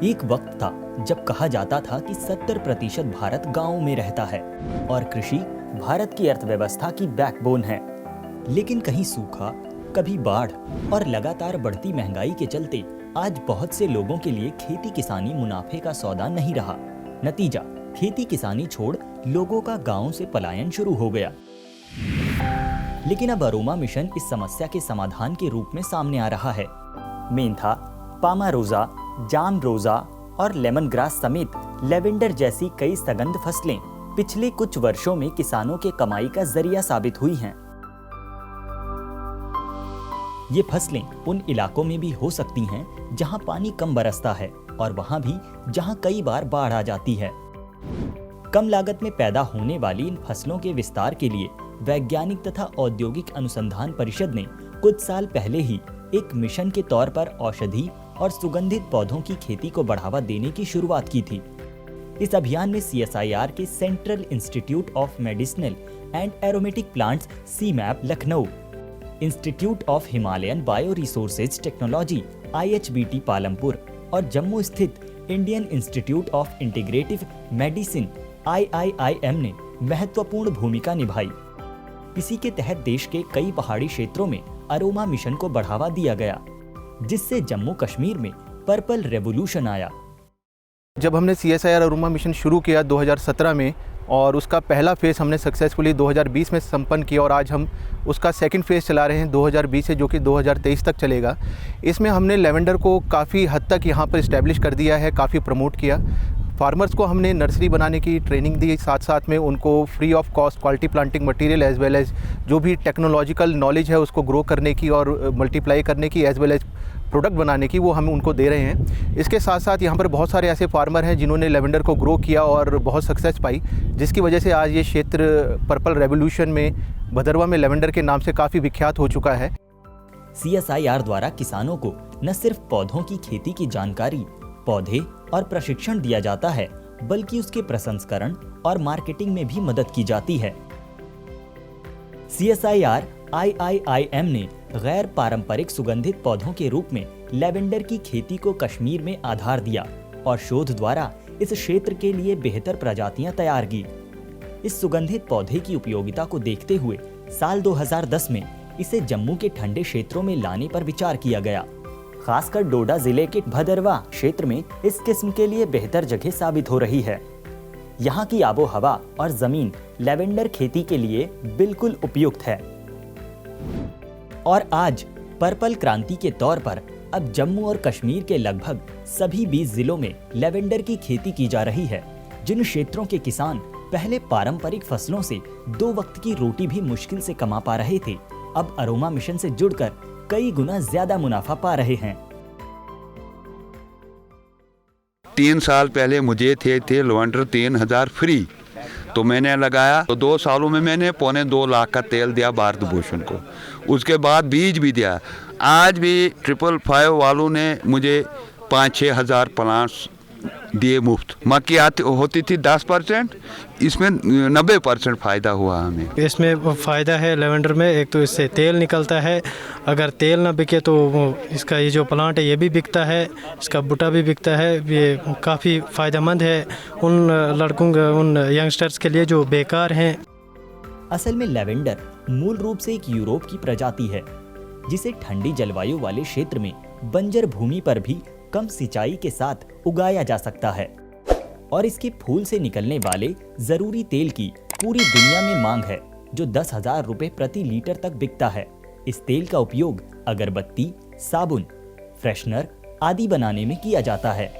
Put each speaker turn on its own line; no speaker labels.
एक वक्त था जब कहा जाता था कि 70% भारत गांवों में रहता है और कृषि भारत की अर्थव्यवस्था की बैकबोन है। लेकिन कहीं सूखा, कभी बाढ़ और लगातार बढ़ती महंगाई के चलते आज बहुत से लोगों के लिए खेती किसानी मुनाफे का सौदा नहीं रहा। नतीजा, खेती किसानी छोड़ लोगों का गांव से पलायन शुरू हो गया। लेकिन अब अरोमा मिशन इस समस्या के समाधान के रूप में सामने आ रहा है। मेंथा, पामारोजा, जाम रोजा और लेमन ग्रास समेत लेवेंडर जैसी कई सगंध फसलें पिछले कुछ वर्षों में किसानों के कमाई का जरिया साबित हुई हैं। ये फसलें उन इलाकों में भी हो सकती हैं जहां पानी कम बरसता है और वहां भी जहां कई बार बाढ़ आ जाती है। कम लागत में पैदा होने वाली इन फसलों के विस्तार के लिए वैज्ञानिक तथा औद्योगिक अनुसंधान परिषद ने कुछ साल पहले ही एक मिशन के तौर पर औषधि और सुगंधित पौधों की खेती को बढ़ावा देने की शुरुआत की थी। इस अभियान में CSIR के central institute of medicinal and aromatic plants CMAP Lucknow, institute of Himalayan bio resources technology IHBT Palampur और जम्मू स्थित Indian institute of integrative medicine IIIM ने महत्वपूर्ण भूमिका निभाई। इसी के तहत देश के कई पहाड़ी क्षेत्रों में अरोमा मिशन को बढ़ावा दिया गया, जिससे जम्मू कश्मीर में पर्पल रेवोल्यूशन आया।
जब हमने CSIR अरोमा मिशन शुरू किया 2017 में और उसका पहला फेज़ हमने सक्सेसफुली 2020 में संपन्न किया और आज हम उसका सेकंड फेज़ चला रहे हैं 2020 से, जो कि 2023 तक चलेगा। इसमें हमने लेवेंडर को काफ़ी हद तक यहाँ पर इस्टेब्लिश कर दिया है, काफ़ी प्रमोट किया। फार्मर्स को हमने नर्सरी बनाने की ट्रेनिंग दी, साथ साथ में उनको free of cost quality planting material as well as जो भी टेक्नोलॉजिकल नॉलेज है उसको ग्रो करने की और मल्टीप्लाई करने की एज वेल एज प्रोडक्ट बनाने की वो हम उनको दे रहे हैं। इसके साथ साथ यहाँ पर बहुत सारे ऐसे फार्मर हैं जिन्होंने लेवेंडर को ग्रो किया और बहुत सक्सेस पाई, जिसकी वजह से आज ये क्षेत्र पर्पल रेवोल्यूशन में भदरवा में लेवेंडर के नाम से काफ़ी विख्यात हो चुका है।
CSIR द्वारा किसानों को न सिर्फ पौधों की खेती की जानकारी, पौधे और प्रशिक्षण दिया जाता है, बल्कि उसके प्रसंस्करण और मार्केटिंग में भी मदद की जाती है। CSIR IIIM ने गैर पारंपरिक सुगंधित पौधों के रूप में लेवेंडर की खेती को कश्मीर में आधार दिया और शोध द्वारा इस क्षेत्र के लिए बेहतर प्रजातियां तैयार की। इस सुगंधित पौधे की उपयोगिता को देखते हुए साल 2010 में इसे जम्मू के ठंडे क्षेत्रों में लाने पर विचार किया गया। खासकर डोडा जिले के भदरवा क्षेत्र में इस किस्म के लिए बेहतर जगह साबित हो रही है। यहाँ की आबो हवा और जमीन लेवेंडर खेती के लिए बिल्कुल उपयुक्त है। और आज पर्पल क्रांति के तौर पर अब जम्मू और कश्मीर के लगभग सभी 20 जिलों में लेवेंडर की खेती की जा रही है। जिन क्षेत्रों के किसान पहले पारंपरिक फसलों से 2 वक्त की रोटी भी मुश्किल से कमा पा रहे थे, अब अरोमा मिशन से जुड़कर कई गुना ज्यादा मुनाफा पा रहे हैं।
3 साल पहले मुझे थे लेवेंडर 3000 फ्री, तो मैंने लगाया तो 2 सालों में मैंने 2.25 लाख का तेल दिया भारत भूषण को। उसके बाद बीज भी दिया। आज भी 555 वालों ने मुझे 5-6 हज़ार प्लांट्स दिए मुफ्त। मक्की होती थी 10%, इसमें 90% फ़ायदा हुआ हमें।
इसमें फ़ायदा है लेवेंडर में, एक तो इससे तेल निकलता है, अगर तेल ना बिके तो इसका ये जो प्लांट है ये भी बिकता है, इसका बूटा भी बिकता है। ये काफ़ी फ़ायदेमंद है उन लड़कों, उन यंगस्टर्स के लिए जो बेकार हैं।
असल में लेवेंडर मूल रूप से एक यूरोप की प्रजाति है, जिसे ठंडी जलवायु वाले क्षेत्र में बंजर भूमि पर भी कम सिंचाई के साथ उगाया जा सकता है और इसके फूल से निकलने वाले जरूरी तेल की पूरी दुनिया में मांग है, जो 10,000 रुपए प्रति लीटर तक बिकता है। इस तेल का उपयोग अगरबत्ती, साबुन, फ्रेशनर आदि बनाने में किया जाता है।